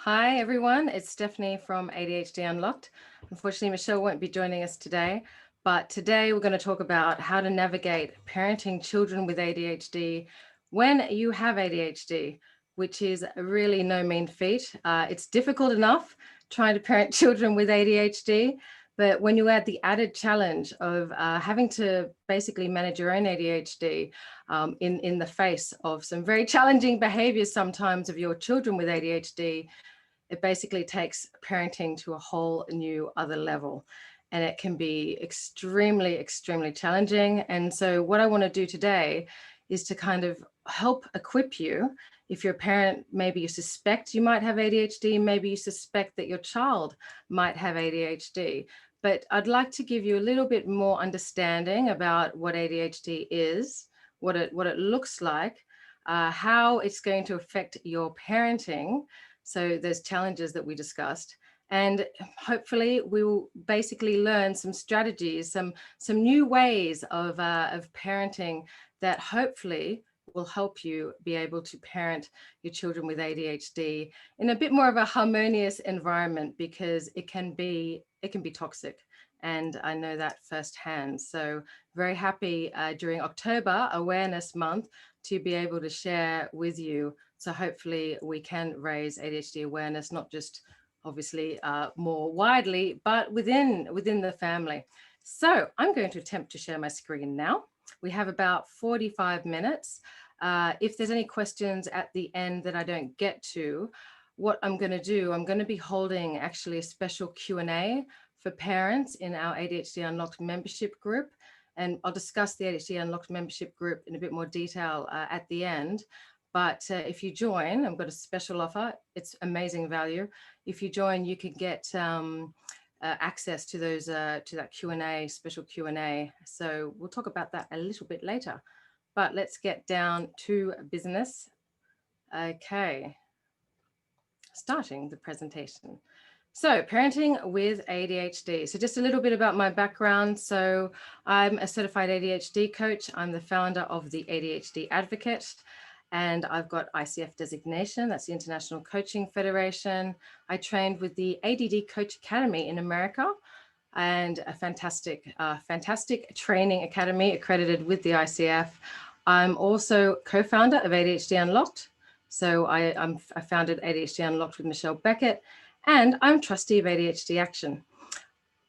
Hi, everyone. It's Stephanie from ADHD Unlocked. Unfortunately, Michelle won't be joining us today, but today we're going to talk about how to navigate parenting children with ADHD when you have ADHD, which is really no mean feat. It's difficult enough trying to parent children with ADHD, but when you add the added challenge of having to basically manage your own ADHD in the face of some very challenging behaviors sometimes of your children with ADHD, it basically takes parenting to a whole new other level. And it can be extremely, extremely challenging. And so what I want to do today is to kind of help equip you. If you're a parent, maybe you suspect you might have ADHD, maybe you suspect that your child might have ADHD. But I'd like to give you a little bit more understanding about what ADHD is, what it looks like, how it's going to affect your parenting. So there's challenges that we discussed, and hopefully we will basically learn some strategies, some new ways of parenting that hopefully will help you be able to parent your children with ADHD in a bit more of a harmonious environment, because it can be toxic. And I know that firsthand. So very happy during October Awareness Month to be able to share with you. So hopefully we can raise ADHD awareness, not just obviously more widely, but within the family. So I'm going to attempt to share my screen now. We have about 45 minutes. If there's any questions at the end that I don't get to, what I'm going to do, I'm going to be holding actually a special Q&A for parents in our ADHD Unlocked membership group. And I'll discuss the ADHD Unlocked membership group in a bit more detail at the end. But if you join, I've got a special offer. It's amazing value. If you join, you can get access to those to that Q&A, special Q&A. So we'll talk about that a little bit later. But let's get down to business. Okay, starting the presentation. So parenting with ADHD. So just a little bit about my background. So I'm a certified ADHD coach. I'm the founder of the ADHD Advocate, and I've got ICF designation. That's the International Coaching Federation. I trained with the ADD Coach Academy in America, and a fantastic training academy accredited with the ICF. I'm also co-founder of ADHD Unlocked. So I founded ADHD Unlocked with Michelle Beckett, and I'm trustee of ADHD Action.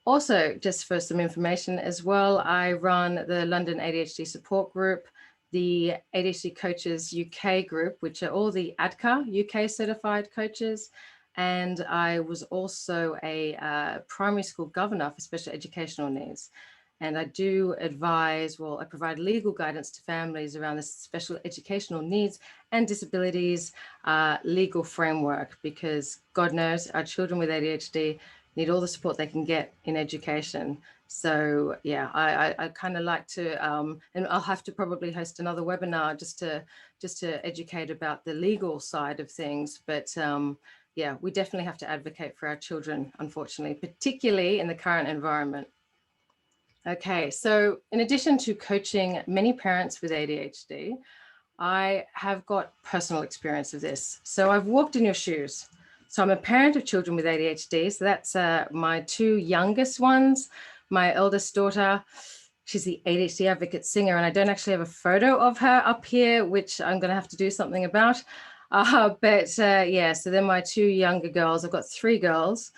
Also, just for some information as well, I run the London ADHD Support Group, the ADHD Coaches UK group, which are all the ADCA UK certified coaches. And I was also a primary school governor for special educational needs. And I do advise, I provide legal guidance to families around the special educational needs and disabilities legal framework, because God knows our children with ADHD need all the support they can get in education. So yeah, I kind of like to, and I'll have to probably host another webinar just to educate about the legal side of things. But yeah, we definitely have to advocate for our children, unfortunately, particularly in the current environment. Okay, so in addition to coaching many parents with ADHD, I have got personal experience of this. So I've walked in your shoes. So I'm a parent of children with ADHD. So that's my two youngest ones. My eldest daughter, she's the ADHD Advocate singer, and I don't actually have a photo of her up here, which I'm going to have to do something about. Yeah, so they're my two younger girls. I've got three girls.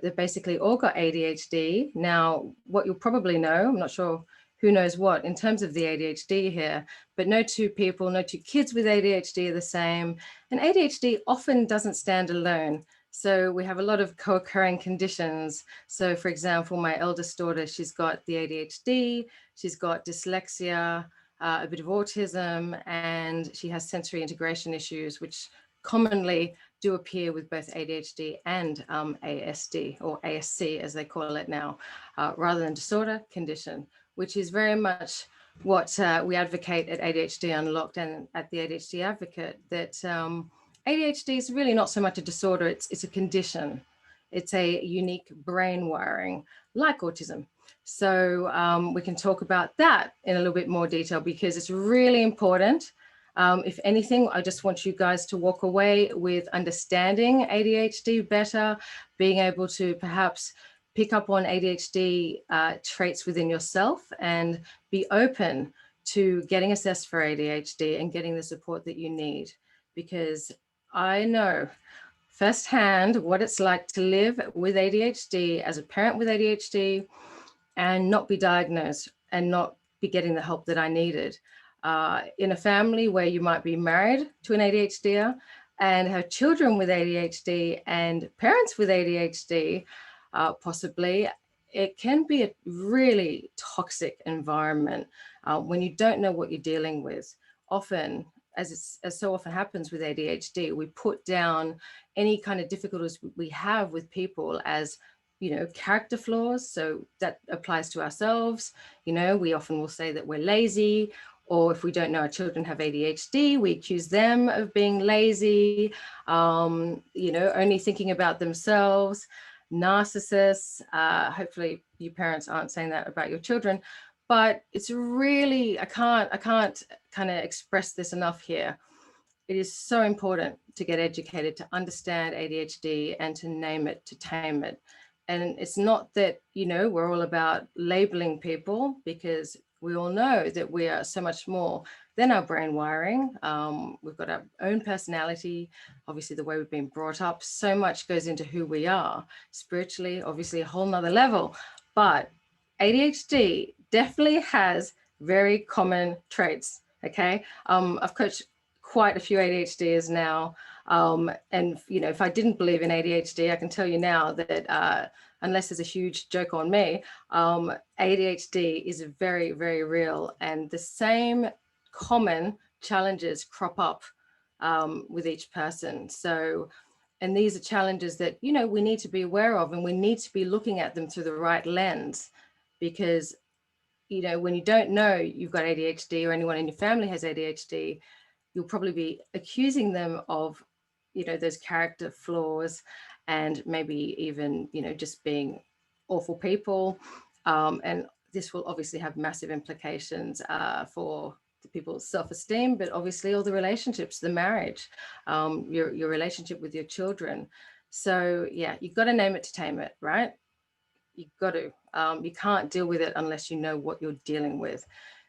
They've basically all got ADHD. Now, what you'll probably know, I'm not sure who knows what in terms of the ADHD here, but no two kids with ADHD are the same. And ADHD often doesn't stand alone. So we have a lot of co-occurring conditions. So for example, my eldest daughter, she's got the ADHD, she's got dyslexia, a bit of autism, and she has sensory integration issues, which commonly do appear with both ADHD and ASD, or ASC as they call it now, rather than disorder, condition, which is very much what we advocate at ADHD Unlocked and at the ADHD Advocate, that ADHD is really not so much a disorder, it's a condition. It's a unique brain wiring like autism. So we can talk about that in a little bit more detail, because it's really important If anything, I just want you guys to walk away with understanding ADHD better, being able to perhaps pick up on ADHD traits within yourself and be open to getting assessed for ADHD and getting the support that you need. Because I know firsthand what it's like to live with ADHD as a parent with ADHD and not be diagnosed and not be getting the help that I needed. In a family where you might be married to an ADHDer and have children with ADHD and parents with ADHD, possibly, it can be a really toxic environment when you don't know what you're dealing with. Often, as so often happens with ADHD, we put down any kind of difficulties we have with people as character flaws. So that applies to ourselves. We often will say that we're lazy, or if we don't know our children have ADHD, we accuse them of being lazy, only thinking about themselves, narcissists. Hopefully you parents aren't saying that about your children, but it's really, I can't kind of express this enough here. It is so important to get educated, to understand ADHD and to name it, to tame it. And it's not that, we're all about labeling people, because we all know that we are so much more than our brain wiring. We've got our own personality, obviously the way we've been brought up, so much goes into who we are spiritually, obviously a whole nother level. But ADHD definitely has very common traits. Okay. I've coached quite a few ADHDers now. And, if I didn't believe in ADHD, I can tell you now that unless there's a huge joke on me, ADHD is very, very real. And the same common challenges crop up with each person. So, and these are challenges that, we need to be aware of, and we need to be looking at them through the right lens, because, when you don't know you've got ADHD or anyone in your family has ADHD, you'll probably be accusing them of, those character flaws, and maybe even, just being awful people. And this will obviously have massive implications for the people's self-esteem, but obviously all the relationships, the marriage, your relationship with your children. So yeah, you've got to name it to tame it, right? You've got to. You can't deal with it unless you know what you're dealing with.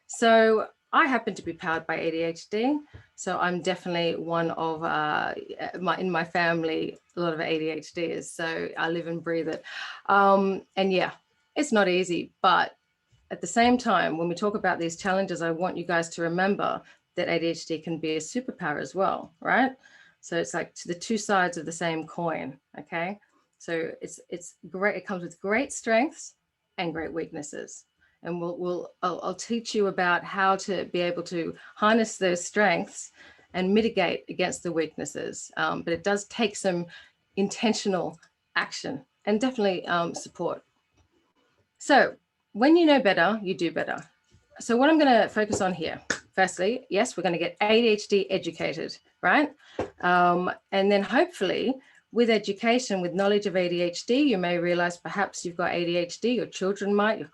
So I happen to be powered by ADHD. So I'm definitely one of in my family, a lot of ADHDers. So I live and breathe it. And yeah, it's not easy. But at the same time, when we talk about these challenges, I want you guys to remember that ADHD can be a superpower as well, right? So it's like the two sides of the same coin, okay? So it's great. It comes with great strengths and great weaknesses. And I'll teach you about how to be able to harness those strengths and mitigate against the weaknesses. But it does take some intentional action and definitely support. So when you know better, you do better. So what I'm going to focus on here, firstly, yes, we're going to get ADHD educated, right? And then hopefully with education, with knowledge of ADHD, you may realize perhaps you've got ADHD, your children might,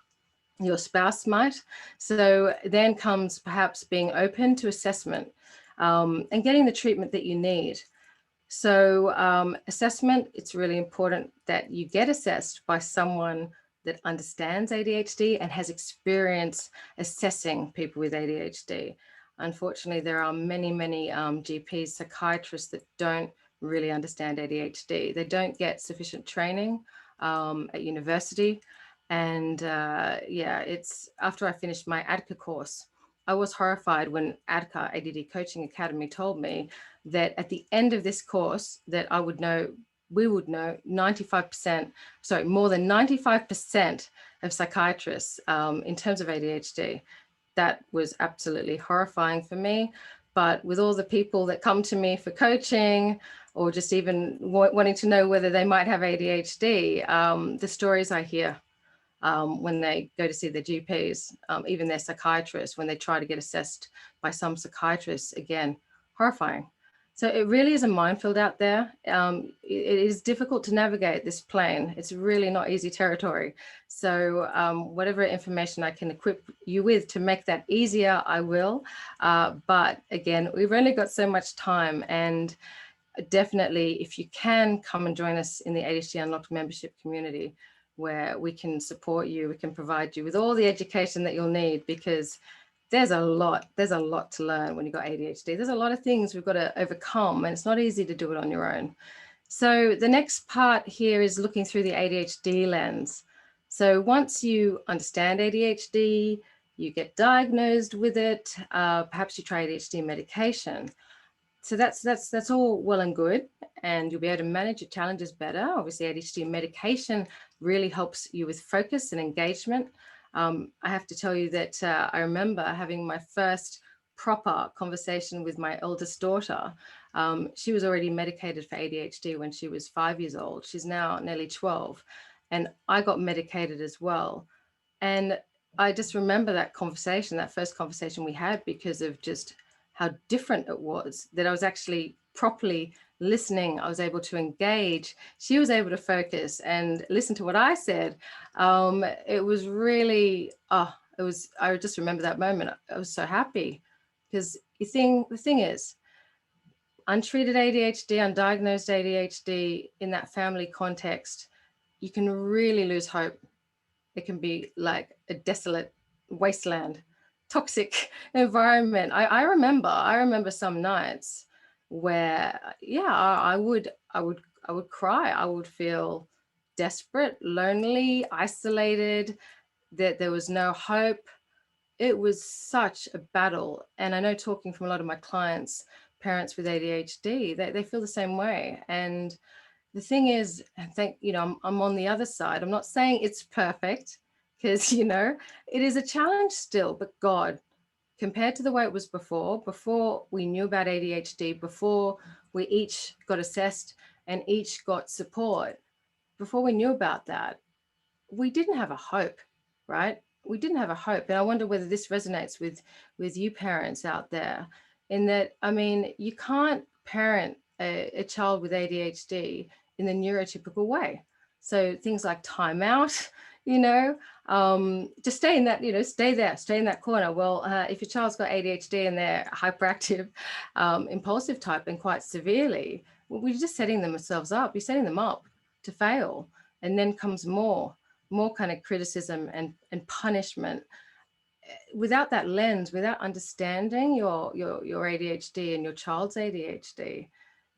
your spouse might. So then comes perhaps being open to assessment and getting the treatment that you need. So assessment, it's really important that you get assessed by someone that understands ADHD and has experience assessing people with ADHD. Unfortunately, there are many, many GPs, psychiatrists that don't really understand ADHD. They don't get sufficient training at university. And yeah, it's after I finished my ADCA course, I was horrified when ADCA, ADD Coaching Academy, told me that at the end of this course that we would know 95%, sorry, more than 95% of psychiatrists in terms of ADHD. That was absolutely horrifying for me. But with all the people that come to me for coaching, or just even wanting to know whether they might have ADHD, the stories I hear when they go to see their GPs, even their psychiatrists, when they try to get assessed by some psychiatrists, again, horrifying. So it really is a minefield out there. It is difficult to navigate this plane. It's really not easy territory. So whatever information I can equip you with to make that easier, I will. But again, we've only got so much time, and definitely if you can come and join us in the ADHD Unlocked membership community, where we can support you, we can provide you with all the education that you'll need, because there's a lot to learn when you've got ADHD. There's a lot of things we've got to overcome, and it's not easy to do it on your own. So the next part here is looking through the ADHD lens. So once you understand ADHD, you get diagnosed with it, perhaps you try ADHD medication. So that's all well and good, and you'll be able to manage your challenges better. Obviously, ADHD medication really helps you with focus and engagement. I have to tell you that I remember having my first proper conversation with my eldest daughter. She was already medicated for ADHD when she was 5 years old. She's now nearly 12, and I got medicated as well. And I just remember that conversation, that first conversation we had, because of just how different it was, that I was actually properly listening. I was able to engage. She was able to focus and listen to what I said. It was really, I just remember that moment. I was so happy, because the thing is, untreated ADHD, undiagnosed ADHD in that family context, you can really lose hope. It can be like a desolate wasteland, toxic environment. I remember some nights where, yeah, I would cry. I would feel desperate, lonely, isolated, that there was no hope. It was such a battle. And I know, talking from a lot of my clients, parents with ADHD, they feel the same way. And the thing is, I'm on the other side. I'm not saying it's perfect, because, it is a challenge still, but God, compared to the way it was before we knew about ADHD, before we each got assessed and each got support, before we knew about that, we didn't have a hope, right? We didn't have a hope. And I wonder whether this resonates with you parents out there, in that, I mean, you can't parent a child with ADHD in the neurotypical way. So things like timeout, just stay in that, stay in that corner. Well, if your child's got ADHD and they're hyperactive, impulsive type, and quite severely, well, we're just setting themselves up. You're setting them up to fail. And then comes more kind of criticism and punishment. Without that lens, without understanding your ADHD and your child's ADHD,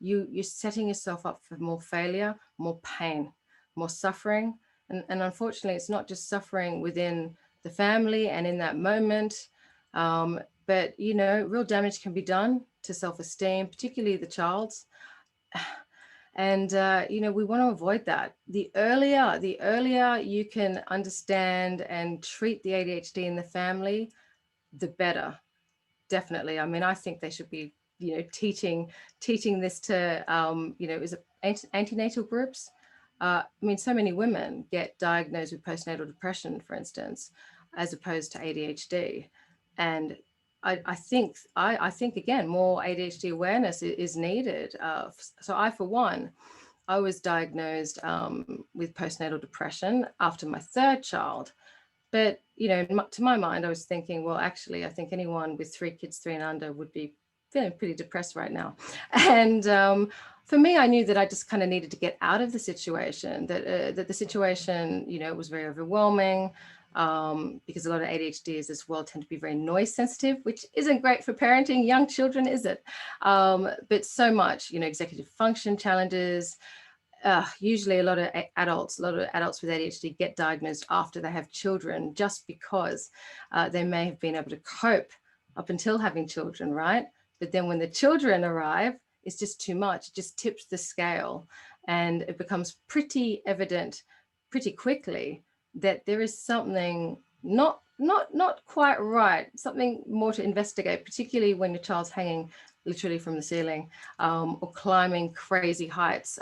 you're setting yourself up for more failure, more pain, more suffering. And unfortunately, it's not just suffering within the family and in that moment, but real damage can be done to self-esteem, particularly the child's. And, we want to avoid that. The earlier you can understand and treat the ADHD in the family, the better. Definitely. I mean, I think they should be, teaching this to, is it antenatal groups? I mean, so many women get diagnosed with postnatal depression, for instance, as opposed to ADHD. And I think again, more ADHD awareness is needed. So I, for one, I was diagnosed with postnatal depression after my third child. But, to my mind, I was thinking, well, actually, I think anyone with 3 kids, 3 and under, would be feeling pretty depressed right now. And for me, I knew that I just kind of needed to get out of the situation, that the situation, was very overwhelming, because a lot of ADHDs as well tend to be very noise sensitive, which isn't great for parenting young children, is it? But so much, executive function challenges. Usually a lot of adults with ADHD get diagnosed after they have children, just because they may have been able to cope up until having children, right? But then when the children arrive, it's just too much. It just tips the scale, and it becomes pretty evident pretty quickly that there is something not quite right, something more to investigate, particularly when your child's hanging literally from the ceiling, or climbing crazy heights,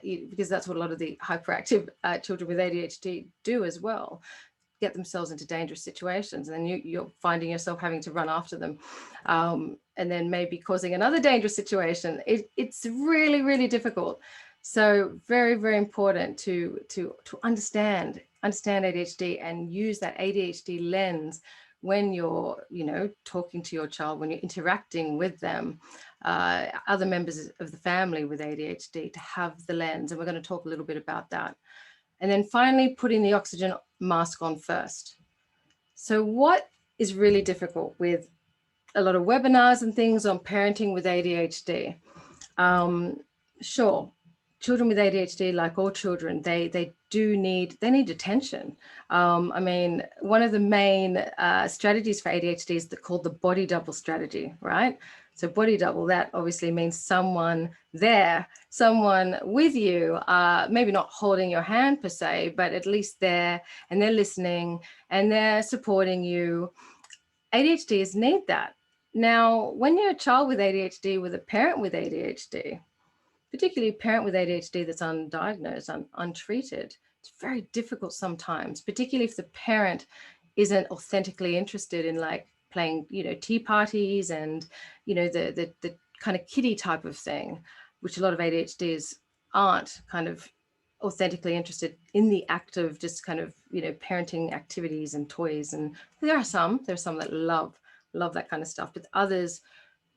because that's what a lot of the hyperactive children with ADHD do as well. get themselves into dangerous situations, and then you're finding yourself having to run after them, and then maybe causing another dangerous situation. It's really, really difficult. So very, very important to understand ADHD and use that ADHD lens when you're, talking to your child, when you're interacting with them, other members of the family with ADHD, to have the lens. And we're going to talk a little bit about that. And then finally, putting the oxygen mask on first. So what is really difficult with a lot of webinars and things on parenting with ADHD? Sure, children with ADHD, like all children, they need attention. I mean, one of the main strategies for ADHD is called the body double strategy, right? So body double, that obviously means someone there, someone with you, maybe not holding your hand per se, but at least there, and they're listening and they're supporting you. ADHDs need that. Now, when you're a child with ADHD with a parent with ADHD, particularly a parent with ADHD that's undiagnosed, untreated, it's very difficult sometimes, particularly if the parent isn't authentically interested in like playing, tea parties and, the kind of kiddie type of thing, which a lot of ADHDs aren't kind of authentically interested in the act of just kind of, parenting activities and toys. And there are some that love that kind of stuff, but others,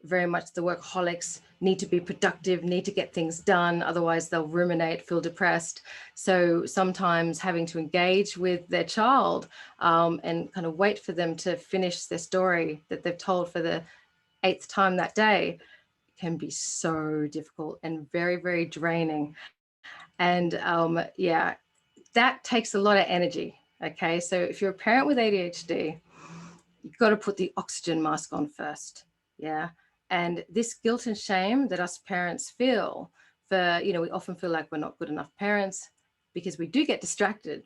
very much the workaholics, need to be productive, need to get things done, otherwise they'll ruminate, feel depressed. So sometimes having to engage with their child and kind of wait for them to finish their story that they've told for the 8th time that day can be so difficult and very, very draining. And that takes a lot of energy. Okay, so if you're a parent with ADHD, you've got to put the oxygen mask on first. Yeah. And this guilt and shame that us parents feel for, we often feel like we're not good enough parents because we do get distracted.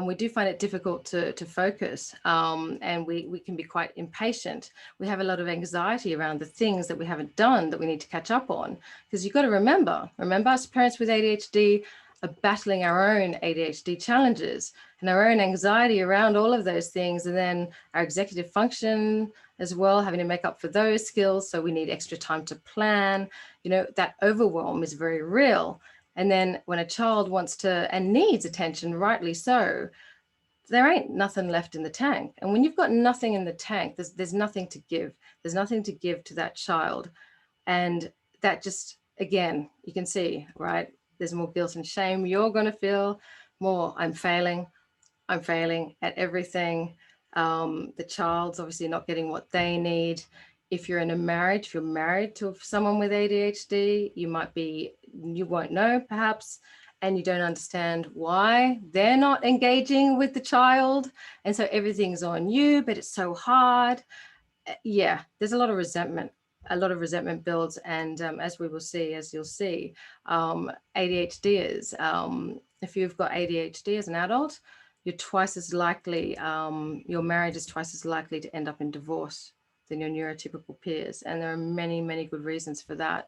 We do find it difficult to focus, and we can be quite impatient. We have a lot of anxiety around the things that we haven't done that we need to catch up on. Because you've got to remember us parents with ADHD are battling our own ADHD challenges and our own anxiety around all of those things. And then our executive function as well, having to make up for those skills. So we need extra time to plan. That overwhelm is very real. And then when a child wants to and needs attention, rightly so, there ain't nothing left in the tank. And when you've got nothing in the tank, there's nothing to give. There's nothing to give to that child. And that just, again, you can see, right? There's more guilt and shame. You're going to feel more, I'm failing at everything. The child's obviously not getting what they need. If you're in a marriage, if you're married to someone with ADHD, you won't know perhaps, and you don't understand why they're not engaging with the child. And so everything's on you, but it's so hard. Yeah, there's a lot of resentment. Builds. And as you'll see, ADHD if you've got ADHD as an adult, you're twice as likely, your marriage is twice as likely to end up in divorce than your neurotypical peers. And there are many, many good reasons for that.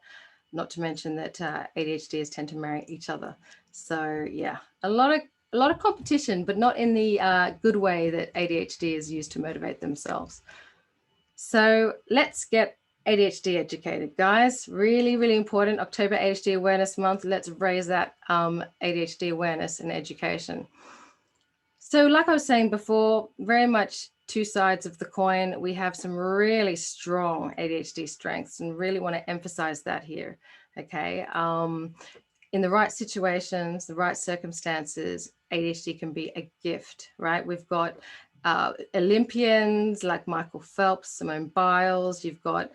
Not to mention that ADHDs tend to marry each other. So yeah, a lot of competition, but not in the good way that ADHD is used to motivate themselves. So let's get ADHD educated, guys. Really, really important. October ADHD Awareness Month. Let's raise that ADHD awareness and education. So like I was saying before, very much two sides of the coin. We have some really strong ADHD strengths and really want to emphasize that here. Okay. In the right situations, the right circumstances, ADHD can be a gift, right? We've got Olympians like Michael Phelps, Simone Biles. You've got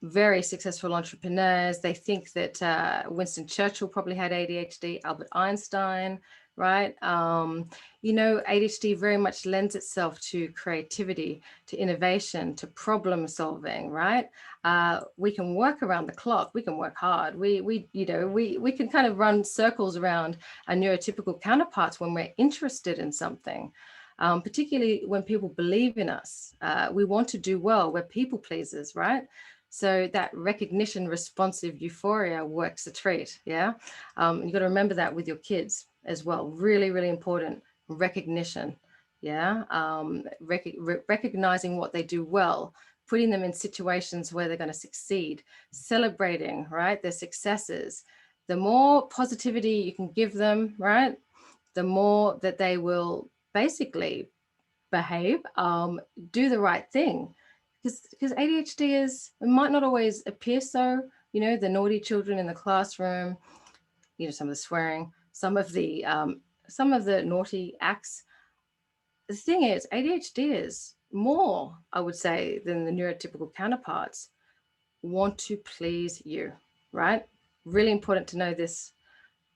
very successful entrepreneurs. They think that Winston Churchill probably had ADHD, Albert Einstein, right? ADHD very much lends itself to creativity, to innovation, to problem solving, right? We can work around the clock. We can work hard. We can kind of run circles around our neurotypical counterparts when we're interested in something. Particularly when people believe in us. We want to do well. We're people pleasers, right? So that recognition responsive euphoria works a treat. Yeah. You've got to remember that with your kids as well. Really, really important. Recognition. Yeah. Recognizing what they do well, putting them in situations where they're going to succeed, celebrating, right, their successes. The more positivity you can give them, right, the more that they will basically behave, do the right thing. Because ADHD is, it might not always appear so, the naughty children in the classroom, some of the swearing, some of the naughty acts. The thing is, ADHD is more, I would say, than the neurotypical counterparts want to please you, right? Really important to know this.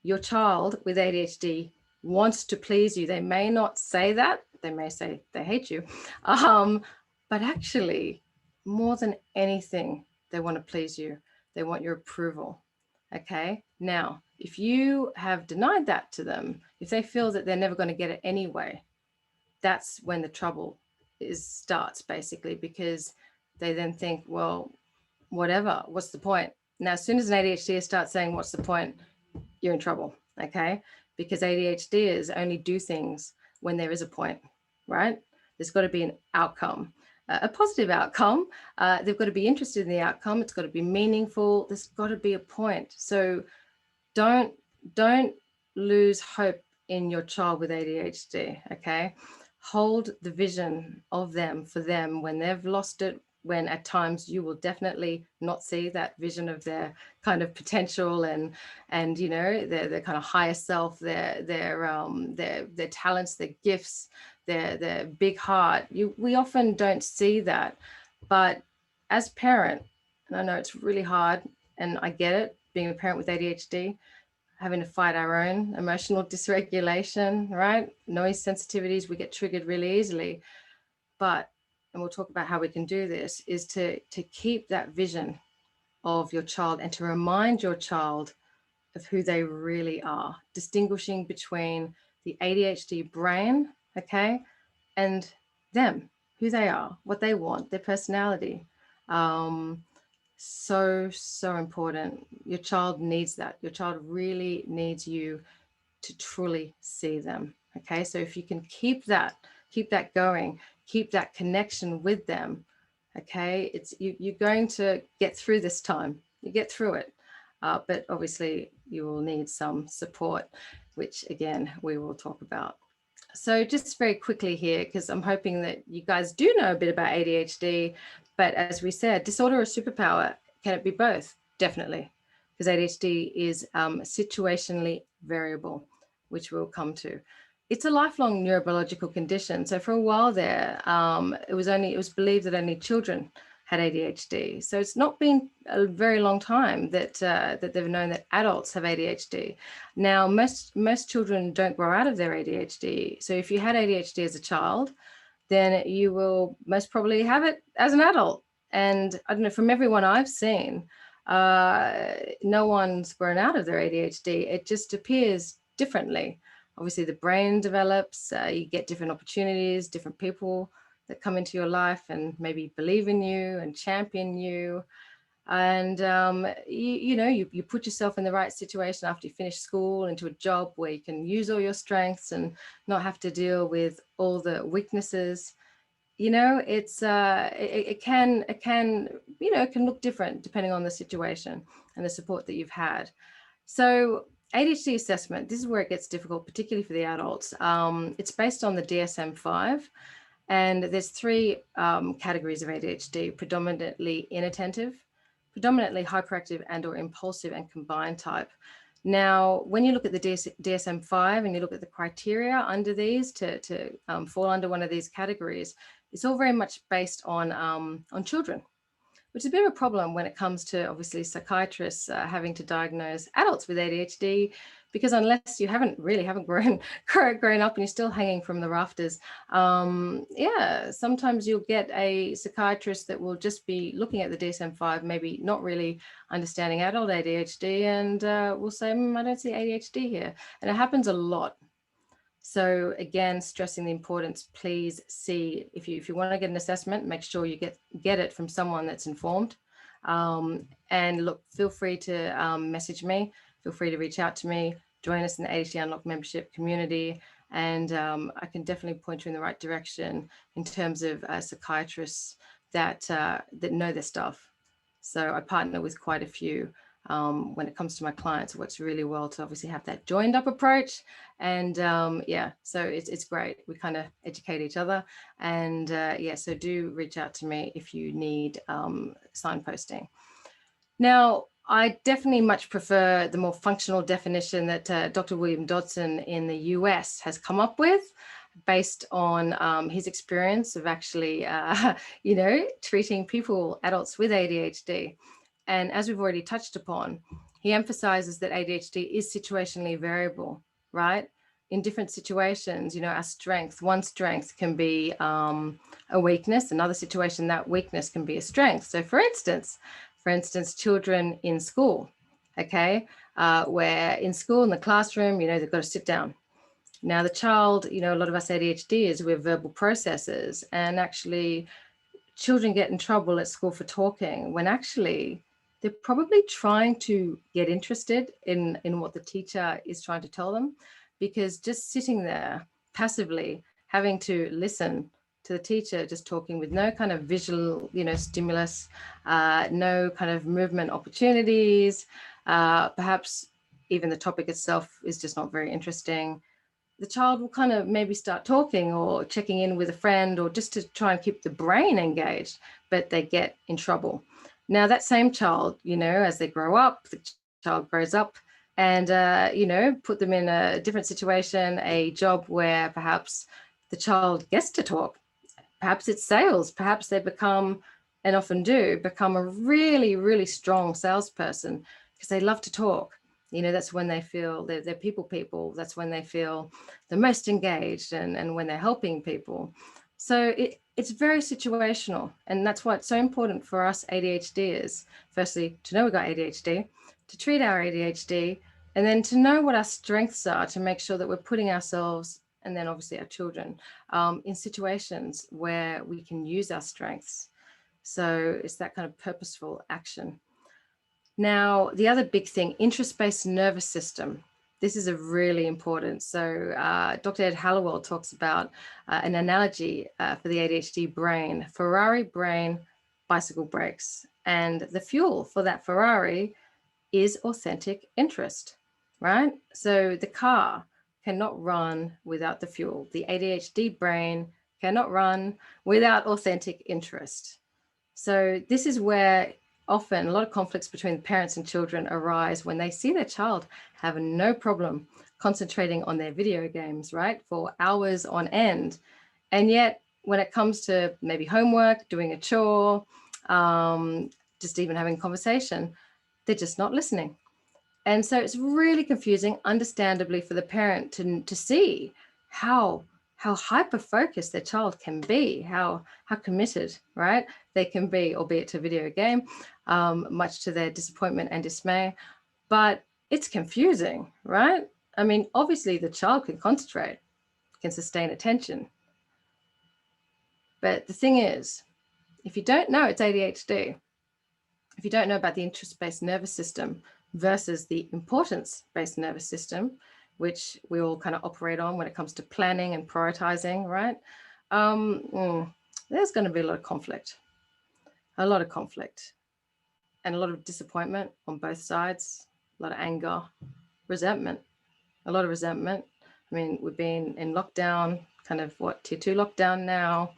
Your child with ADHD wants to please you. They may not say that, they may say they hate you, but actually, more than anything, they want to please you. They want your approval. Okay. Now, if you have denied that to them, if they feel that they're never going to get it anyway, that's when the trouble starts, basically, because they then think, well, whatever, what's the point? Now, as soon as an ADHD starts saying, what's the point? You're in trouble, okay? Because ADHDers only do things when there is a point, right? There's got to be an outcome, a positive outcome. They've got to be interested in the outcome. It's got to be meaningful. There's got to be a point. So don't lose hope in your child with ADHD, okay? Hold the vision of them for them when they've lost it, when at times you will definitely not see that vision of their kind of potential and their kind of higher self, their talents, their gifts, their big heart. We often don't see that. But as parent, and I know it's really hard, and I get it, being a parent with ADHD, having to fight our own emotional dysregulation, right? Noise sensitivities, we get triggered really easily. But, and we'll talk about how we can do this, is to keep that vision of your child and to remind your child of who they really are, distinguishing between the ADHD brain, okay, and them, who they are, what they want, their personality. So important. Your child needs that. Your child really needs you to truly see them. Okay, so if you can keep that going, keep that connection with them, okay, you're going to get through this time. You get through it, but obviously you will need some support, which again we will talk about. So just very quickly here, because I'm hoping that you guys do know a bit about ADHD, but as we said, disorder or superpower, can it be both? Definitely, because ADHD is situationally variable, which we'll come to. It's a lifelong neurobiological condition. So for a while there, it was believed that only children had ADHD. So it's not been a very long time that they've known that adults have ADHD. Now, most children don't grow out of their ADHD. So if you had ADHD as a child, then you will most probably have it as an adult. And I don't know, from everyone I've seen, no one's grown out of their ADHD. It just appears differently. Obviously, the brain develops, you get different opportunities, different people that come into your life and maybe believe in you and champion you. And you put yourself in the right situation after you finish school into a job where you can use all your strengths and not have to deal with all the weaknesses. It's it can it can look different depending on the situation and the support that you've had. So ADHD assessment, this is where it gets difficult, particularly for the adults. It's based on the DSM-5, and there's three categories of ADHD: predominantly inattentive, predominantly hyperactive, and or impulsive and combined type. Now, when you look at the DSM-5 and you look at the criteria under these to fall under one of these categories, it's all very much based on children, which is a bit of a problem when it comes to obviously psychiatrists having to diagnose adults with ADHD, because unless you haven't grown up and you're still hanging from the rafters, sometimes you'll get a psychiatrist that will just be looking at the DSM-5, maybe not really understanding adult ADHD, and will say, I don't see ADHD here. And it happens a lot. So again, stressing the importance, please see, if you want to get an assessment, make sure you get it from someone that's informed. And look, feel free to message me, feel free to reach out to me, join us in the ADHD Unlocked membership community. And I can definitely point you in the right direction in terms of psychiatrists that know their stuff. So I partner with quite a few. When it comes to my clients, it works really well to obviously have that joined up approach. And yeah, so it's great. We kind of educate each other. And yeah, so do reach out to me if you need signposting. Now, I definitely much prefer the more functional definition that Dr. William Dodson in the US has come up with, based on his experience of actually, treating people, adults with ADHD. And as we've already touched upon, he emphasizes that ADHD is situationally variable, right? In different situations, our strength, one strength can be a weakness, another situation, that weakness can be a strength. So for instance, children in school, okay, where in school, in the classroom, they've got to sit down. Now the child, a lot of us ADHDers, we're verbal processors, and actually children get in trouble at school for talking when actually they're probably trying to get interested in what the teacher is trying to tell them, because just sitting there passively, having to listen to the teacher just talking with no kind of visual, stimulus, no kind of movement opportunities, perhaps even the topic itself is just not very interesting. The child will kind of maybe start talking or checking in with a friend, or just to try and keep the brain engaged, but they get in trouble. Now that same child, as they grow up, the child grows up, and put them in a different situation, a job where perhaps the child gets to talk. Perhaps it's sales, perhaps they become, and often do become, a really, really strong salesperson because they love to talk. That's when they feel they're people. That's when they feel the most engaged, and when they're helping people. So it's very situational. And that's why it's so important for us ADHDers, firstly, to know we've got ADHD, to treat our ADHD, and then to know what our strengths are, to make sure that we're putting ourselves, and then obviously our children, in situations where we can use our strengths. So it's that kind of purposeful action. Now, the other big thing, interest-based nervous system. This is a really important. So Dr. Ed Hallowell talks about an analogy for the ADHD brain: Ferrari brain, bicycle brakes. And the fuel for that Ferrari is authentic interest, right? So the car cannot run without the fuel. The ADHD brain cannot run without authentic interest. So this is where often a lot of conflicts between parents and children arise when they see their child have no problem concentrating on their video games, right, for hours on end. And yet when it comes to maybe homework, doing a chore, just even having a conversation, they're just not listening. And so it's really confusing, understandably, for the parent to see how hyper-focused their child can be, how committed, right, they can be, albeit to a video game, much to their disappointment and dismay. But it's confusing, right? I mean, obviously the child can concentrate, can sustain attention. But the thing is, if you don't know it's ADHD, if you don't know about the interest-based nervous system versus the importance-based nervous system, which we all kind of operate on when it comes to planning and prioritizing, right? There's going to be a lot of conflict, and a lot of disappointment on both sides, a lot of anger, resentment, a lot of resentment. I mean, we've been in lockdown, kind of tier 2 lockdown now.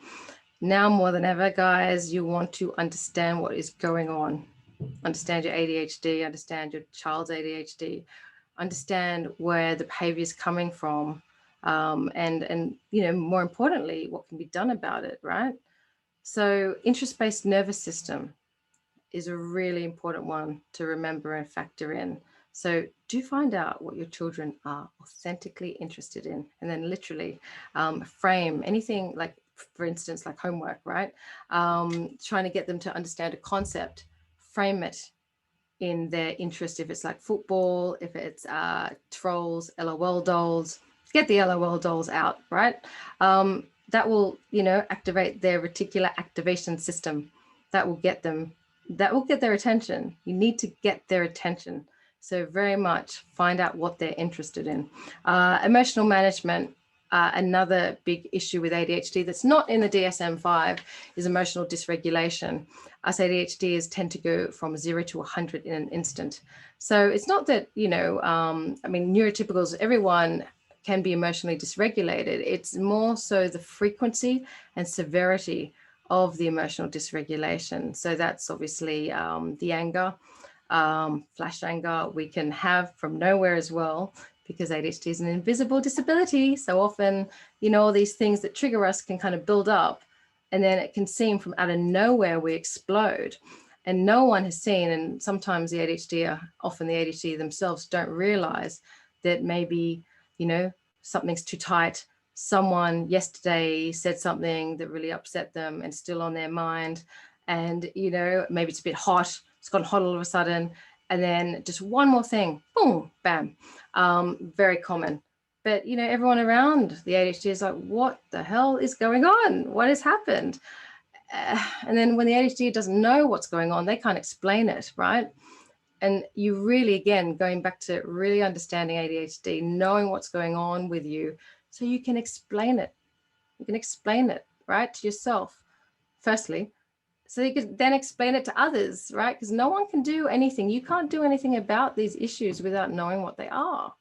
Now more than ever, guys, you want to understand what is going on. Understand your ADHD, understand your child's ADHD, understand where the behavior is coming from, and more importantly, what can be done about it, right? So interest-based nervous system is a really important one to remember and factor in. So do find out what your children are authentically interested in, and then literally frame anything, like, for instance, like homework, right? Trying to get them to understand a concept, frame it in their interest. If it's like football, if it's trolls, LOL dolls, get the LOL dolls out, right? That will, activate their reticular activation system. That will get their attention. You need to get their attention. So very much find out what they're interested in. Emotional management. another big issue with ADHD that's not in the DSM-5 is emotional dysregulation. Us ADHDers tend to go from 0 to 100 in an instant. So it's not that, I mean, neurotypicals, everyone can be emotionally dysregulated. It's more so the frequency and severity of the emotional dysregulation. So that's obviously the anger, flash anger we can have from nowhere as well, because ADHD is an invisible disability. So often, all these things that trigger us can kind of build up, and then it can seem from out of nowhere we explode. And no one has seen, and sometimes the often the ADHD themselves don't realize that maybe, something's too tight. Someone yesterday said something that really upset them and still on their mind. And, maybe it's a bit hot. It's gone hot all of a sudden. And then just one more thing, boom, bam. Very common. But, everyone around the ADHD is like, what the hell is going on? What has happened? And then when the ADHD doesn't know what's going on, they can't explain it, right? And you really, again, going back to really understanding ADHD, knowing what's going on with you so you can explain it. You can explain it, right, to yourself, firstly, so you can then explain it to others, right? Because no one can do anything. You can't do anything about these issues without knowing what they are.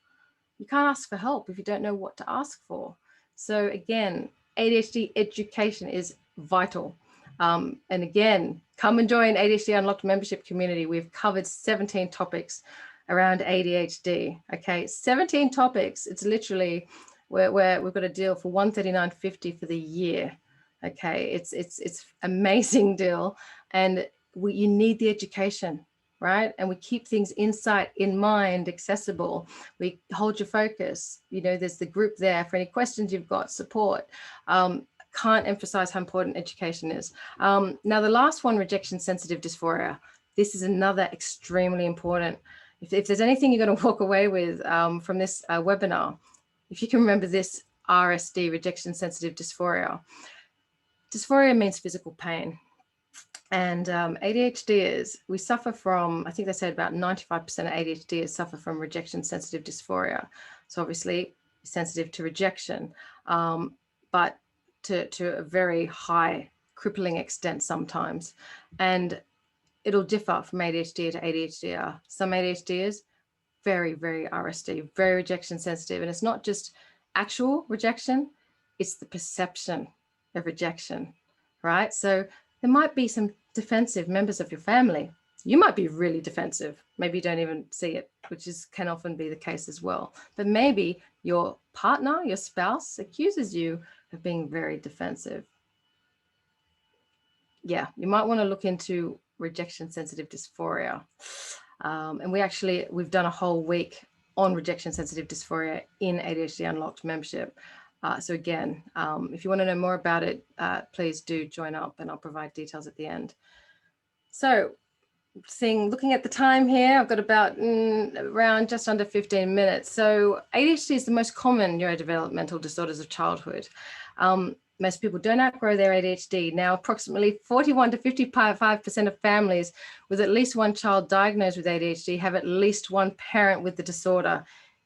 You can't ask for help if you don't know what to ask for. So again, ADHD education is vital. And again, come and join ADHD Unlocked membership community. We've covered 17 topics around ADHD. Okay, 17 topics. It's literally where we've got a deal for $139.50 for the year. Okay, it's amazing deal, and you need the education, right? And we keep things in mind, accessible. We hold your focus. There's the group there for any questions you've got, support. Can't emphasize how important education is. Now, the last one, rejection sensitive dysphoria. This is another extremely important. If there's anything you're going to walk away with from this webinar, if you can remember this RSD, rejection sensitive dysphoria. Dysphoria means physical pain. And ADHDers, we suffer from, I think they said about 95% of ADHDers suffer from rejection sensitive dysphoria. So obviously sensitive to rejection, but to a very high crippling extent sometimes. And it'll differ from ADHD to ADHDer. Some ADHDers, very, very RSD, very rejection sensitive. And it's not just actual rejection, it's the perception of rejection, right? So there might be some defensive members of your family. You might be really defensive. Maybe you don't even see it, which can often be the case as well. But maybe your partner, your spouse, accuses you of being very defensive. Yeah, you might want to look into rejection sensitive dysphoria. And we've done a whole week on rejection sensitive dysphoria in ADHD Unlocked membership. So again, if you want to know more about it, please do join up, and I'll provide details at the end. So looking at the time here, I've got about around just under 15 minutes. So ADHD is the most common neurodevelopmental disorders of childhood. Most people don't outgrow their ADHD. Now, approximately 41 to 55% of families with at least one child diagnosed with ADHD have at least one parent with the disorder.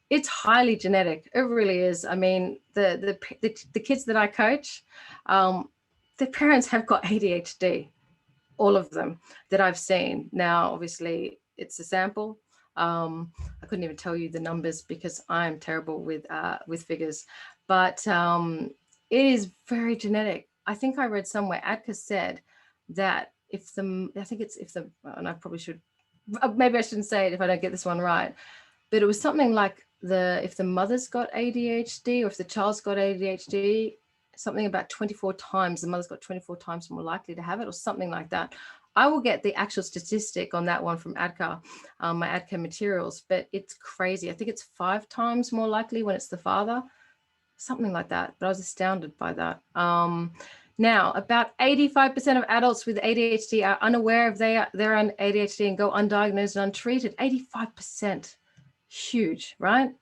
It's highly genetic. It really is. I mean, the kids that I coach, their parents have got ADHD, all of them that I've seen. Now, obviously, it's a sample. I couldn't even tell you the numbers because I'm terrible with figures, but it is very genetic. I think I read somewhere, Adka said that and I probably should, maybe I shouldn't say it if I don't get this one right, but it was something like if the mother's got ADHD or if the child's got ADHD, something about 24 times, the mother's got 24 times more likely to have it or something like that. I will get the actual statistic on that one from ADCA, my ADCA materials, but it's crazy. I think it's 5 times more likely when it's the father, something like that. But I was astounded by that. Now, about 85% of adults with ADHD are unaware of their own ADHD and go undiagnosed and untreated. 85%, huge, right?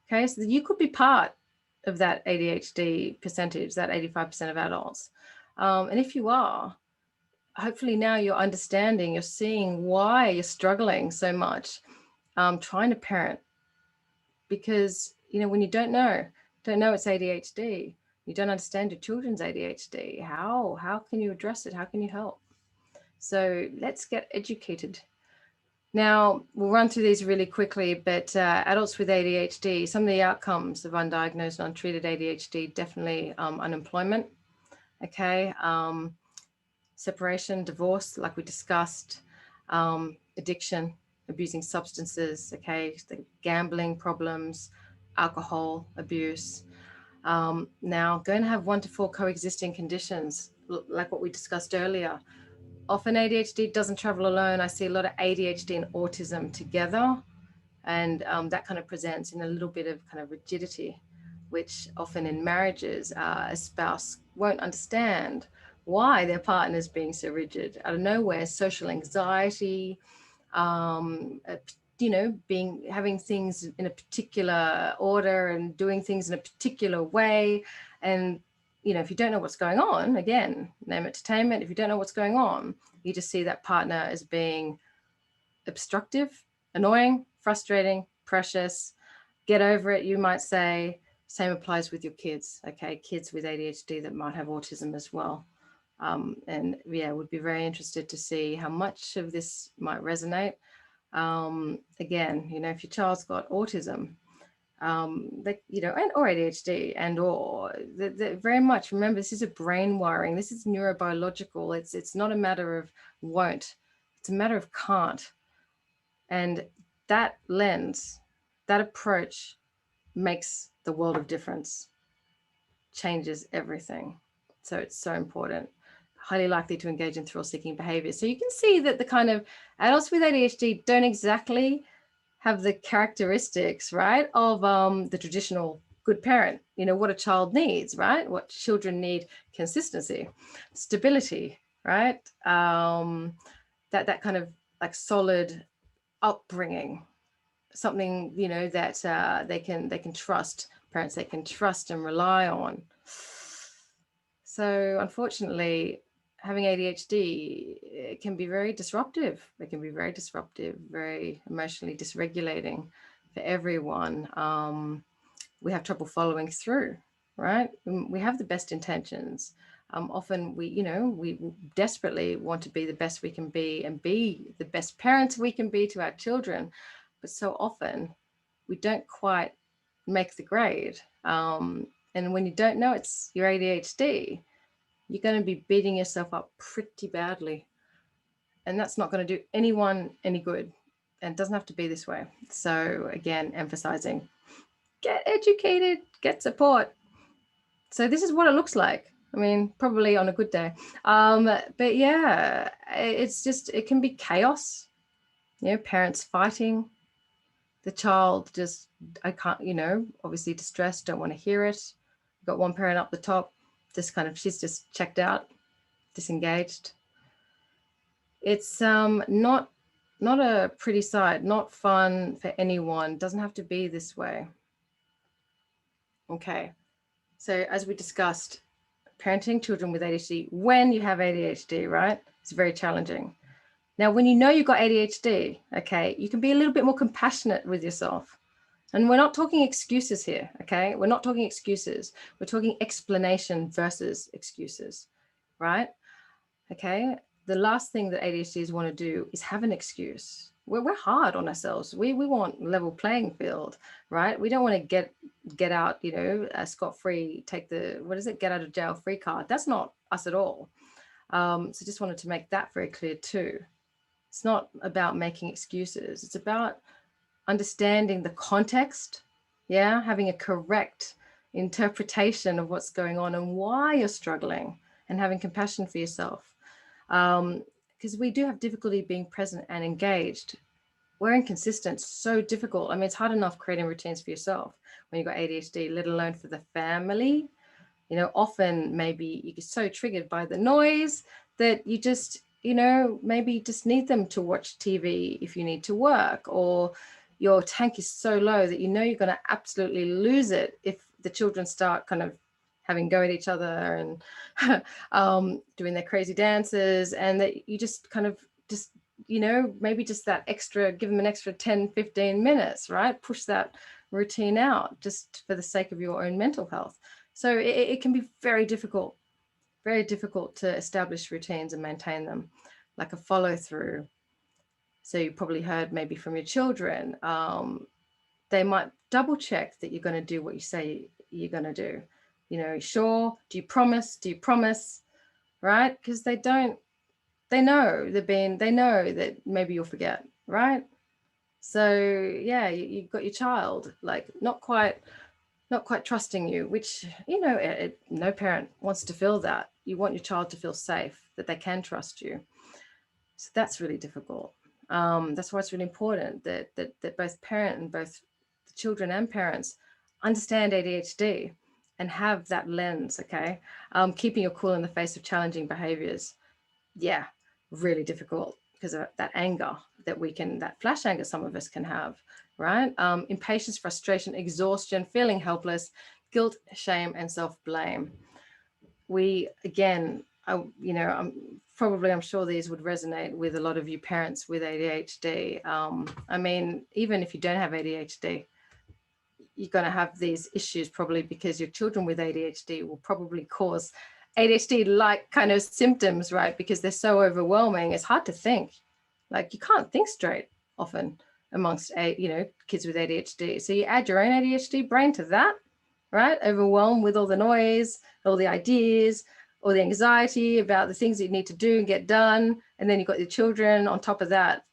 Okay, so you could be part of that ADHD percentage, that 85% of adults. And if you are, hopefully now you're understanding, you're seeing why you're struggling so much trying to parent. Because, when you don't know, don't know it's ADHD. You don't understand your children's ADHD. How can you address it? How can you help? So let's get educated. Now, we'll run through these really quickly, but adults with ADHD, some of the outcomes of undiagnosed and untreated ADHD, definitely unemployment, okay, separation, divorce, like we discussed, addiction, abusing substances, okay, the gambling problems, alcohol abuse. Now, going to have 1 to 4 coexisting conditions, like what we discussed earlier. Often ADHD doesn't travel alone. I see a lot of ADHD and autism together, and that kind of presents in a little bit of kind of rigidity, which often in marriages, a spouse won't understand why their partner is being so rigid. Out of nowhere, social anxiety, having things in a particular order and doing things in a particular way. And, if you don't know what's going on, again, name entertainment, if you don't know what's going on, you just see that partner as being obstructive, annoying, frustrating, precious. Get over it, you might say. Same applies with your kids, okay? Kids with ADHD that might have autism as well. And yeah, would be very interested to see how much of this might resonate. Again, if your child's got autism, and or ADHD or very much, remember, this is a brain wiring. This is neurobiological. It's not a matter of won't, it's a matter of can't. And that lens, that approach makes the world of difference, changes everything. So it's so important. Highly likely to engage in thrill-seeking behavior. So you can see that the kind of adults with ADHD don't exactly have the characteristics, right, of the traditional good parent. What a child needs, right? What children need: consistency, stability, right? That kind of like solid upbringing, something that they can trust, parents they can trust and rely on. So unfortunately, having ADHD, it can be very disruptive. It can be very disruptive, very emotionally dysregulating for everyone. We have trouble following through, right? We have the best intentions. Often we desperately want to be the best we can be and be the best parents we can be to our children. But so often we don't quite make the grade. And when you don't know it's your ADHD, you're going to be beating yourself up pretty badly. And that's not going to do anyone any good. And it doesn't have to be this way. So again, emphasizing, get educated, get support. So this is what it looks like. I mean, probably on a good day. But yeah, it can be chaos. Parents fighting. The child just, I can't, obviously distressed, don't want to hear it. Got one parent up the top, she's just checked out, disengaged. It's not a pretty sight, not fun for anyone. Doesn't have to be this way. Okay, so as we discussed, parenting children with ADHD when you have ADHD, right? It's very challenging. Now, when you know you've got ADHD, okay, you can be a little bit more compassionate with yourself. And we're not talking excuses here, okay? We're not talking excuses. We're talking explanation versus excuses, right? Okay, the last thing that ADHDs want to do is have an excuse. We're hard on ourselves. We want level playing field, right? We don't want to get out, scot-free, take the, get out of jail free card. That's not us at all. So just wanted to make that very clear too. It's not about making excuses. It's about understanding the context, having a correct interpretation of what's going on and why you're struggling, and having compassion for yourself. Because we do have difficulty being present and engaged. We're inconsistent, so difficult. I mean, it's hard enough creating routines for yourself when you've got ADHD, let alone for the family. Often maybe you get so triggered by the noise that you just, maybe just need them to watch TV if you need to work, or your tank is so low that you're going to absolutely lose it if the children start kind of having go at each other and doing their crazy dances, and that you just kind of maybe just that extra, give them an extra 10, 15 minutes, right? Push that routine out just for the sake of your own mental health. So it can be very difficult to establish routines and maintain them, like a follow through. So you probably heard maybe from your children, they might double check that you're going to do what you say you're going to do. Sure, do you promise? Right? Because they know that maybe you'll forget, right? So yeah, you've got your child like not quite trusting you, which no parent wants to feel that. You want your child to feel safe, that they can trust you. So that's really difficult. That's why it's really important that both parent and both the children and parents understand ADHD and have that lens. Okay, keeping your cool in the face of challenging behaviors. Yeah, really difficult because of that anger that flash anger some of us can have, right? Impatience, frustration, exhaustion, feeling helpless, guilt, shame, and self-blame. I'm sure these would resonate with a lot of you parents with ADHD. I mean, even if you don't have ADHD, you're going to have these issues probably because your children with ADHD will probably cause ADHD-like kind of symptoms, right? Because they're so overwhelming. It's hard to think. Like you can't think straight often amongst kids with ADHD. So you add your own ADHD brain to that, right? Overwhelmed with all the noise, all the ideas, all the anxiety about the things that you need to do and get done. And then you've got your children on top of that.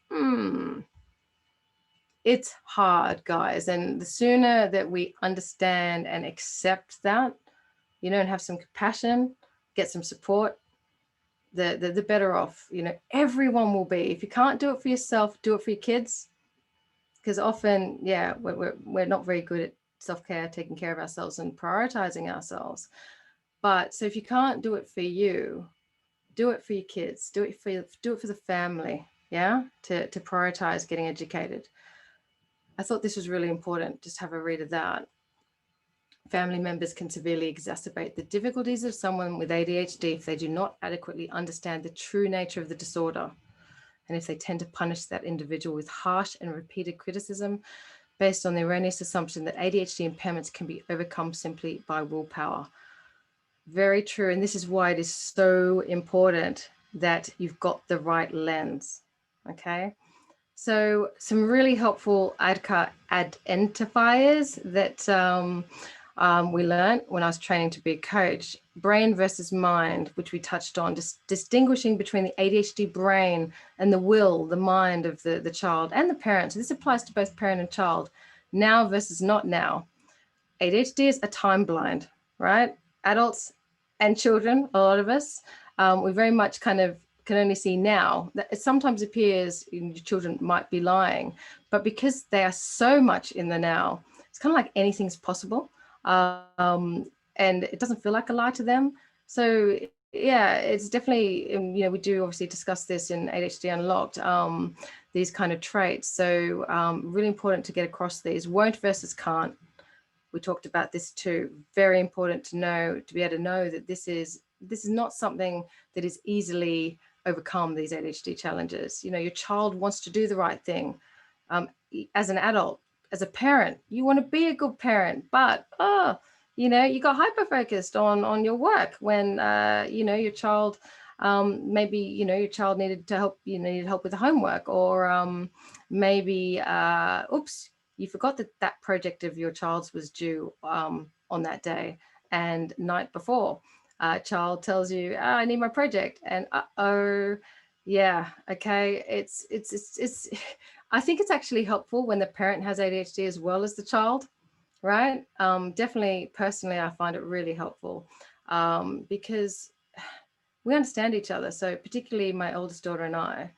It's hard, guys. And the sooner that we understand and accept that, and have some compassion, get some support, the better off, everyone will be. If you can't do it for yourself, do it for your kids. Because often, yeah, we're not very good at self-care, taking care of ourselves and prioritizing ourselves. But so if you can't do it for you, do it for your kids, do it for the family, yeah, to prioritize getting educated. I thought this was really important. Just have a read of that. Family members can severely exacerbate the difficulties of someone with ADHD if they do not adequately understand the true nature of the disorder, and if they tend to punish that individual with harsh and repeated criticism based on the erroneous assumption that ADHD impairments can be overcome simply by willpower. Very true. And this is why it is so important that you've got the right lens. Okay. So some really helpful identifiers that we learned when I was training to be a coach: brain versus mind, which we touched on, just distinguishing between the ADHD brain and the will, the mind of the child and the parent. So this applies to both parent and child, now versus not now. ADHD is a time blind, right? Adults and children, a lot of us, we very much kind of can only see now. That it sometimes appears your children might be lying, but because they are so much in the now, it's kind of like anything's possible. And it doesn't feel like a lie to them. So yeah, it's definitely, we do obviously discuss this in ADHD Unlocked, these kind of traits. So really important to get across these. Won't versus can't. We talked about this too. Very important to know, to be able to know that this is not something that is easily overcome, these ADHD challenges. Your child wants to do the right thing. As an adult, as a parent, you want to be a good parent, but you got hyper focused on your work when your child maybe your child needed help with the homework, or maybe you forgot that project of your child's was due on that day, and night before child tells you, I need my project, and yeah, okay, it's I think it's actually helpful when the parent has ADHD as well as the child, right? Definitely, personally, I find it really helpful because we understand each other. So particularly my oldest daughter and I,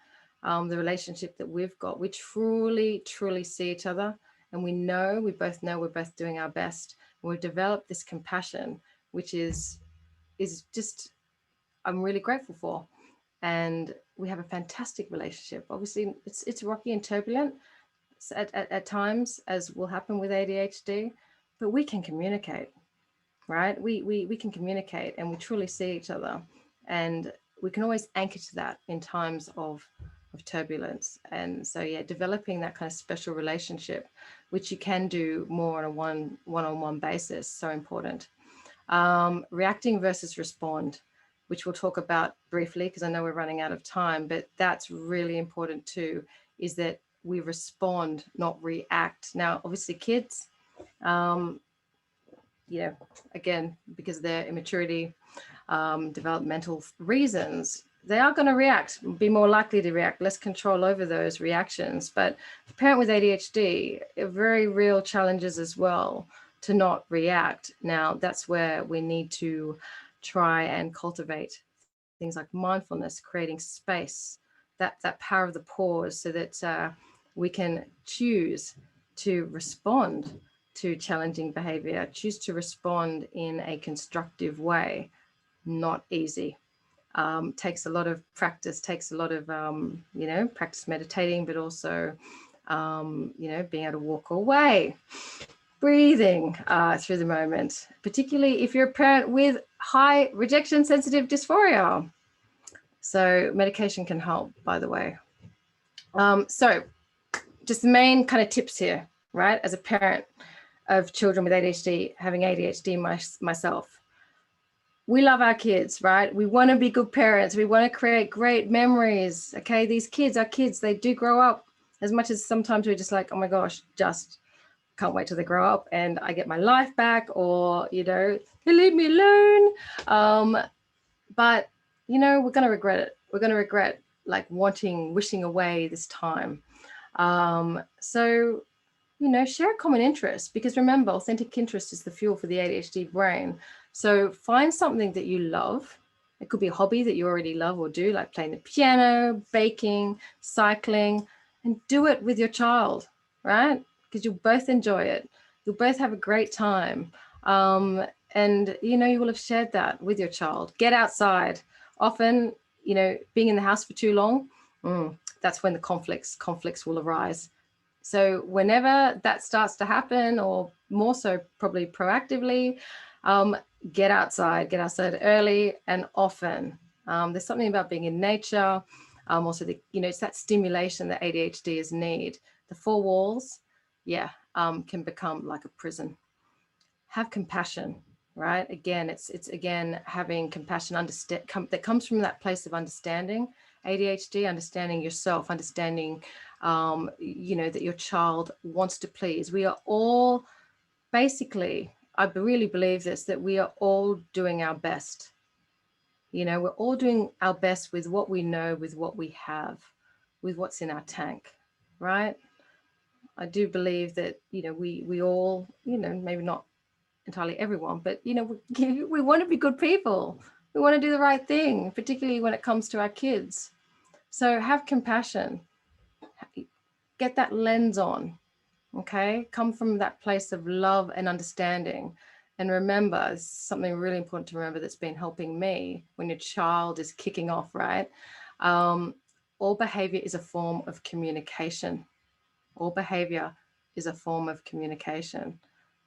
the relationship that we've got, we truly see each other, and we both know we're both doing our best. We've developed this compassion, which is just, I'm really grateful for. And we have a fantastic relationship. Obviously, it's rocky and turbulent at times, as will happen with ADHD, but we can communicate, right? We can communicate, and we truly see each other, and we can always anchor to that in times of of turbulence. And so, yeah, developing that kind of special relationship, which you can do more on a one-on-one basis, so important. Reacting versus respond, which we'll talk about briefly because I know we're running out of time, but that's really important too, is that we respond, not react. Now, obviously kids, you know, again, because of their immaturity, developmental reasons, they are going to react, be more likely to react, less control over those reactions. But a parent with ADHD, very real challenges as well to not react. Now, that's where we need to try and cultivate things like mindfulness, creating space, that power of the pause, so that we can choose to respond to challenging behavior, choose to respond in a constructive way. Not easy. Takes a lot of practice, takes a lot of, practice meditating, but also, being able to walk away, breathing through the moment, particularly if you're a parent with high rejection sensitive dysphoria. So medication can help, by the way. So just the main kind of tips here, right? As a parent of children with ADHD, having ADHD myself, we love our kids, right? We want to be good parents. We want to create great memories. Okay, these kids are kids. They do grow up, as much as sometimes we're just like, oh my gosh, just can't wait till they grow up and I get my life back, or, they leave me alone. But, we're going to regret it. We're going to regret like wishing away this time. So, share a common interest, because remember, authentic interest is the fuel for the ADHD brain. So find something that you love. It could be a hobby that you already love or do, like playing the piano, baking, cycling, and do it with your child, right? Because you'll both enjoy it. You'll both have a great time. And, you will have shared that with your child. Get outside. Often, being in the house for too long, that's when the conflicts will arise. So whenever that starts to happen, or more so probably proactively, get outside early and often. There's something about being in nature. Also, it's that stimulation that ADHDers need. The four walls, can become like a prison. Have compassion, right? Again, it's again having compassion, that comes from that place of understanding ADHD, understanding yourself, understanding, that your child wants to please. We are all basically, I really believe this, that we are all doing our best. We're all doing our best with what we know, with what we have, with what's in our tank, right? I do believe that, we all, maybe not entirely everyone, but, we want to be good people. We want to do the right thing, particularly when it comes to our kids. So have compassion, get that lens on, okay? Come from that place of love and understanding. And remember, something really important to remember that's been helping me when your child is kicking off, right? All behavior is a form of communication. All behavior is a form of communication,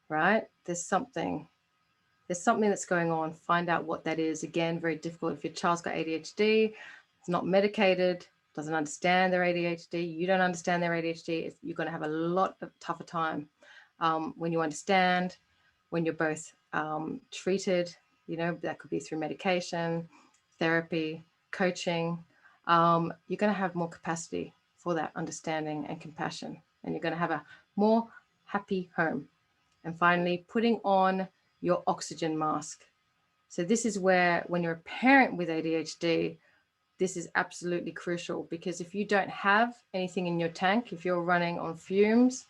right? There's something that's going on. Find out what that is. Again, very difficult. If your child's got ADHD, it's not medicated, doesn't understand their ADHD, you don't understand their ADHD, you're going to have a lot of tougher time. When you understand, when you're both treated, that could be through medication, therapy, coaching, you're going to have more capacity for that understanding and compassion, and you're going to have a more happy home. And finally, putting on your oxygen mask. So this is where, when you're a parent with ADHD, this is absolutely crucial, because if you don't have anything in your tank, if you're running on fumes,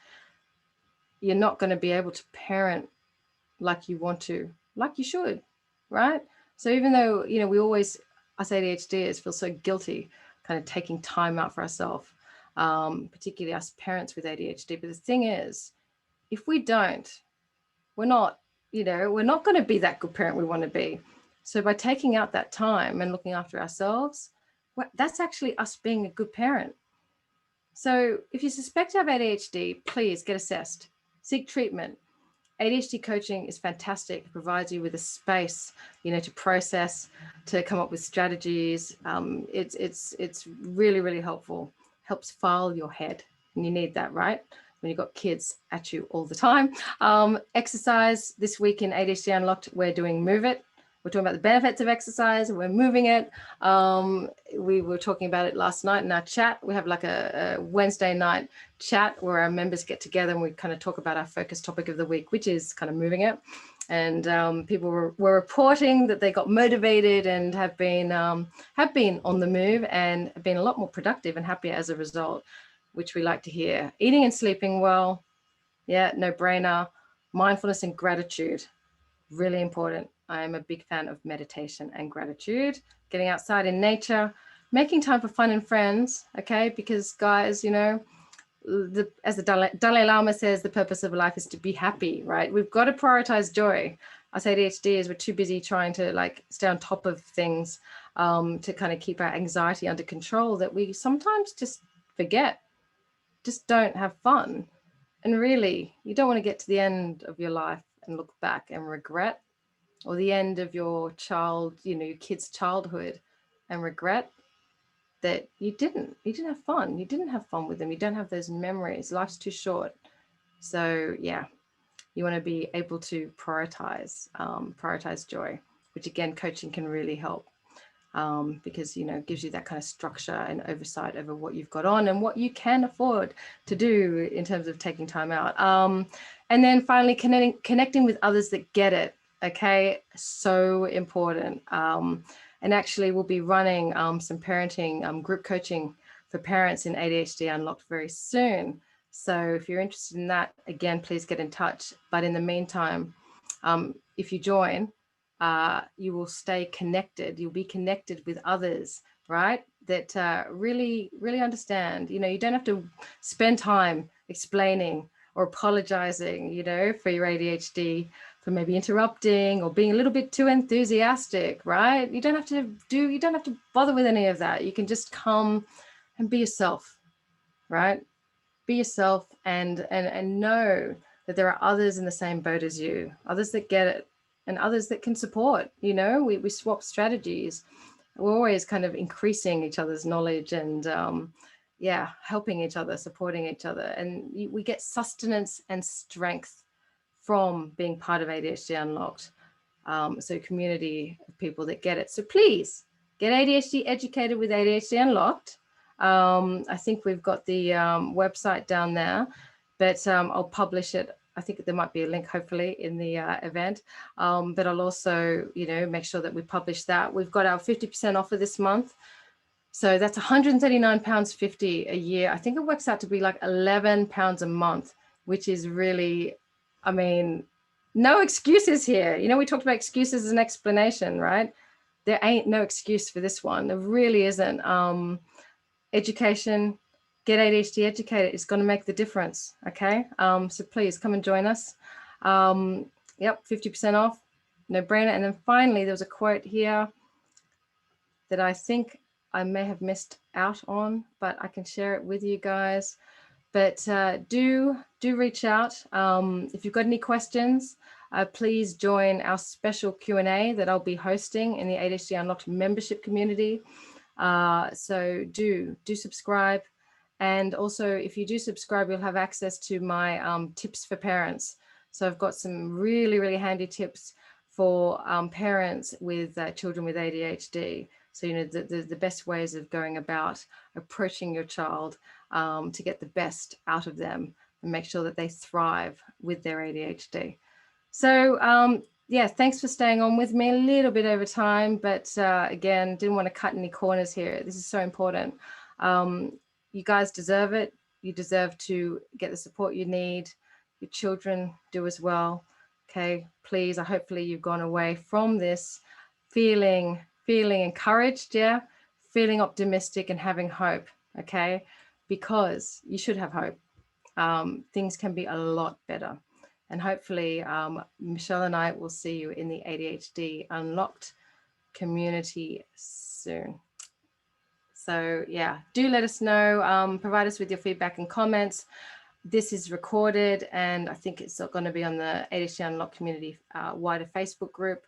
you're not going to be able to parent like you want to, like you should, right? So even though, we always, us ADHDers, feel so guilty kind of taking time out for ourselves, particularly us parents with ADHD. But the thing is, if we don't, we're not going to be that good parent we want to be. So by taking out that time and looking after ourselves, that's actually us being a good parent. So if you suspect you have ADHD, please get assessed, seek treatment. ADHD coaching is fantastic. It provides you with a space, to process, to come up with strategies. It's really, really helpful. Helps file your head, and you need that, right? When you've got kids at you all the time. Exercise this week in ADHD Unlocked, we're doing Move It. We're talking about the benefits of exercise. We're moving it. We were talking about it last night in our chat. We have like a Wednesday night chat where our members get together and we kind of talk about our focus topic of the week, which is kind of moving it. And people were reporting that they got motivated and have been on the move and have been a lot more productive and happier as a result, which we like to hear. Eating and sleeping well, yeah, no brainer. Mindfulness and gratitude, really important. I am a big fan of meditation and gratitude, getting outside in nature, making time for fun and friends, okay? Because guys, as the Dalai Lama says, the purpose of life is to be happy, right? We've got to prioritize joy. Us ADHDers, we're too busy trying to stay on top of things to kind of keep our anxiety under control that we sometimes just forget, just don't have fun. And really, you don't want to get to the end of your life and look back and regret, or the end of your your kid's childhood and regret that you didn't have fun. You didn't have fun with them. You don't have those memories. Life's too short. So yeah, you want to be able to prioritize joy, which again, coaching can really help. Because it gives you that kind of structure and oversight over what you've got on and what you can afford to do in terms of taking time out. And then finally, connecting with others that get it. Okay, so important. And actually, we'll be running some parenting group coaching for parents in ADHD Unlocked very soon. So if you're interested in that, again, please get in touch. But in the meantime, if you join, you will stay connected. You'll be connected with others, right? That really, really understand. You don't have to spend time explaining or apologizing, for your ADHD, for maybe interrupting or being a little bit too enthusiastic, right? You don't have to bother with any of that. You can just come and be yourself, right? Be yourself and know that there are others in the same boat as you, others that get it, and others that can support. We swap strategies. We're always kind of increasing each other's knowledge and helping each other, supporting each other. And we get sustenance and strength from being part of ADHD Unlocked. So community of people that get it. So please get ADHD educated with ADHD Unlocked. I think we've got the website down there, but I'll publish it. I think there might be a link, hopefully, in the event. But I'll also, make sure that we publish that. We've got our 50% offer this month. So that's £139.50 a year. I think it works out to be like £11 a month, which is really, no excuses here. We talked about excuses as an explanation, right? There ain't no excuse for this one. There really isn't. Education, get ADHD educated. It's going to make the difference. Okay. So please come and join us. Yep. 50% off, no brainer. And then finally, there was a quote here that I think I may have missed out on, but I can share it with you guys. But do reach out. If you've got any questions, please join our special Q&A that I'll be hosting in the ADHD Unlocked membership community. So do subscribe. And also, if you do subscribe, you'll have access to my tips for parents. So I've got some really, really handy tips for parents with children with ADHD. So, the best ways of going about approaching your child to get the best out of them and make sure that they thrive with their ADHD. So, yeah, thanks for staying on with me a little bit over time, but again, didn't want to cut any corners here. This is so important. You guys deserve it. You deserve to get the support you need. Your children do as well. Okay, please, hopefully you've gone away from this feeling encouraged, yeah, feeling optimistic and having hope, okay, because you should have hope. Things can be a lot better. And hopefully Michelle and I will see you in the ADHD Unlocked community soon. So yeah, do let us know, provide us with your feedback and comments. this is recorded, and I think it's going to be on the ADHD Unlocked community wider Facebook group.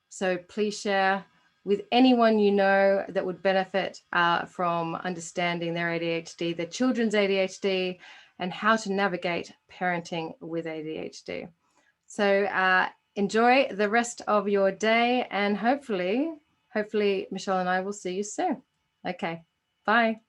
So please share with anyone you know that would benefit from understanding their ADHD, their children's ADHD, and how to navigate parenting with ADHD. So enjoy the rest of your day, and hopefully Michelle and I will see you soon. Okay, bye.